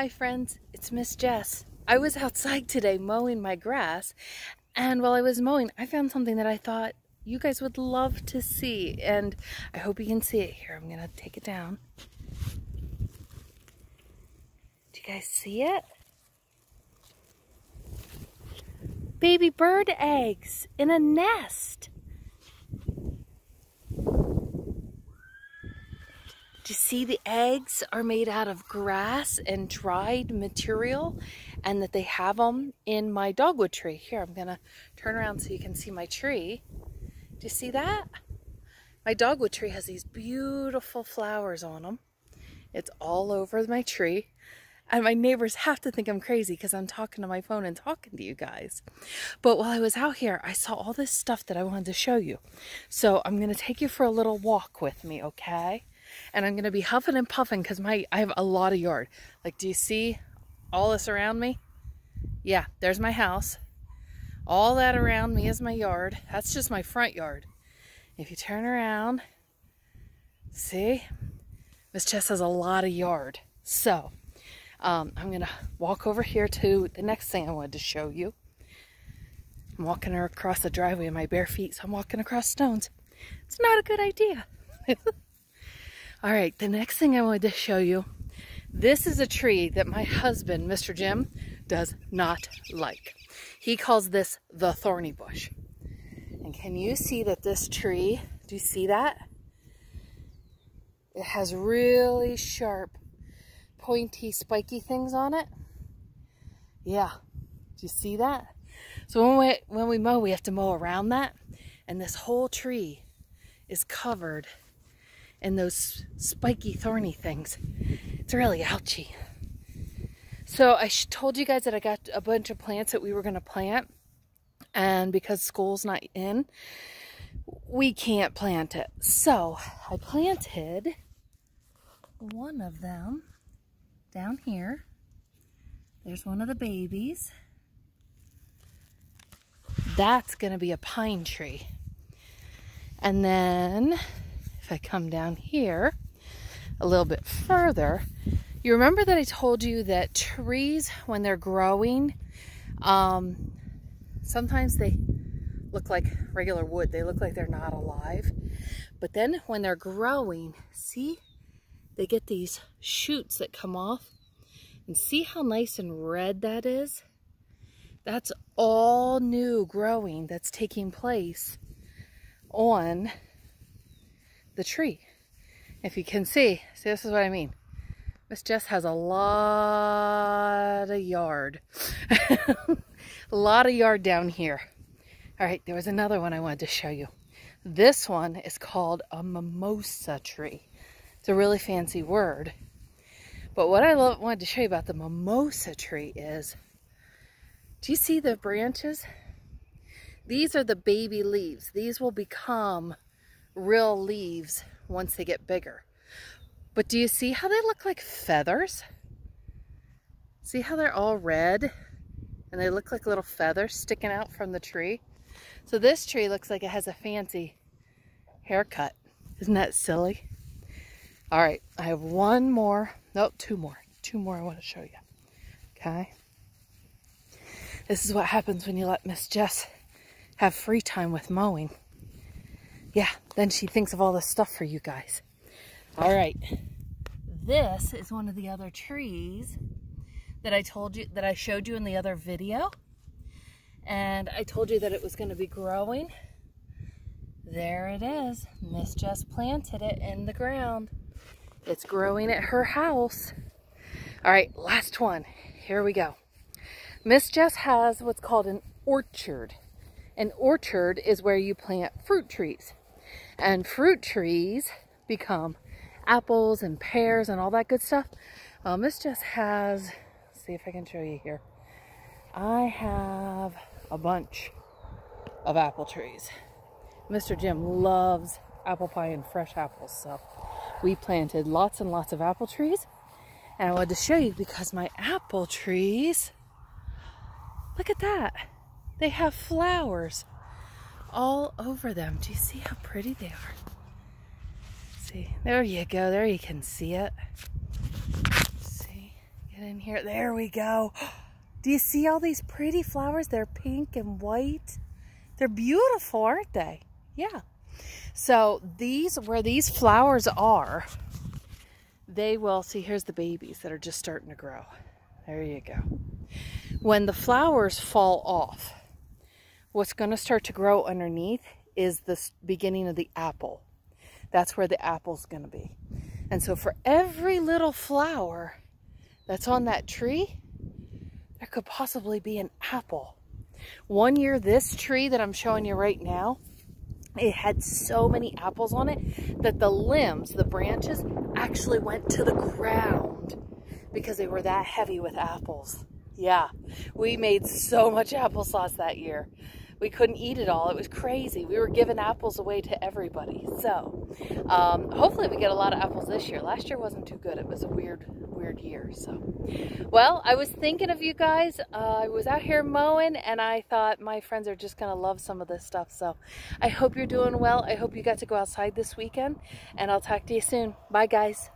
Hi friends, it's Ms Jess. I was outside today mowing my grass, and while I was mowing I found something that I thought you guys would love to see, and I hope you can see it here. I'm gonna take it down. Do you guys see it? Baby bird eggs in a nest. You see, the eggs are made out of grass and dried material, and that they have them in my dogwood tree. Here, I'm gonna turn around so you can see my tree. Do you see that? My dogwood tree has these beautiful flowers on them. It's all over my tree, and my neighbors have to think I'm crazy because I'm talking to my phone and talking to you guys. But while I was out here, I saw all this stuff that I wanted to show you. So I'm gonna take you for a little walk with me, okay? And I'm going to be huffing and puffing because I have a lot of yard. Like, do you see all this around me? Yeah, there's my house. All that around me is my yard. That's just my front yard. If you turn around, see? Ms Jess has a lot of yard. So, I'm going to walk over here to the next thing I wanted to show you. I'm walking across the driveway in my bare feet, so I'm walking across stones. It's not a good idea. All right, the next thing I wanted to show you, this is a tree that my husband, Mr. Jim, does not like. He calls this the thorny bush. And can you see that this tree, do you see that? It has really sharp, pointy, spiky things on it. Yeah, do you see that? So when we mow, we have to mow around that. And this whole tree is covered and those spiky thorny things. It's really ouchy. So I told you guys that I got a bunch of plants that we were going to plant, and because school's not in, we can't plant it. So I planted one of them down here. There's one of the babies. That's going to be a pine tree. And then if I come down here a little bit further, you remember that I told you that trees, when they're growing, sometimes they look like regular wood. They look like they're not alive. But then when they're growing, see, they get these shoots that come off. And see how nice and red that is? That's all new growing that's taking place on the tree. If you can see, this is what I mean. Ms Jess has a lot of yard. A lot of yard down here. All right, there was another one I wanted to show you. This one is called a mimosa tree. It's a really fancy word. But what I wanted to show you about the mimosa tree is, do you see the branches? These are the baby leaves. These will become real leaves once they get bigger. But do you see how they look like feathers? See how they're all red and they look like little feathers sticking out from the tree? So this tree looks like it has a fancy haircut. Isn't that silly? All right, I have one more, nope, two more I want to show you. Okay, this is what happens when you let Ms Jess have free time with mowing. Yeah, then she thinks of all this stuff for you guys. All right, this is one of the other trees that I told you, that I showed you in the other video. And I told you that it was going to be growing. There it is. Ms Jess planted it in the ground. It's growing at her house. All right, last one. Here we go. Ms Jess has what's called an orchard. An orchard is where you plant fruit trees. And fruit trees become apples and pears and all that good stuff. Ms Jess has, let's see if I can show you here. I have a bunch of apple trees. Mr. Jim loves apple pie and fresh apples, so we planted lots and lots of apple trees. And I wanted to show you because my apple trees, look at that. They have flowers all over them. Do you see how pretty they are? See, there you go. There you can see it. See, get in here. There we go. Do you see all these pretty flowers? They're pink and white. They're beautiful, aren't they? Yeah. So where these flowers are, they will, see, here's the babies that are just starting to grow. There you go. When the flowers fall off, what's going to start to grow underneath is the beginning of the apple. That's where the apple's going to be. And so for every little flower that's on that tree, there could possibly be an apple. One year, this tree that I'm showing you right now, it had so many apples on it that the limbs, the branches, actually went to the ground because they were that heavy with apples. Yeah, we made so much applesauce that year. We couldn't eat it all. It was crazy. We were giving apples away to everybody. So hopefully we get a lot of apples this year. Last year wasn't too good. It was a weird year. So, well, I was thinking of you guys. I was out here mowing and I thought my friends are just going to love some of this stuff. So I hope you're doing well. I hope you got to go outside this weekend and I'll talk to you soon. Bye, guys.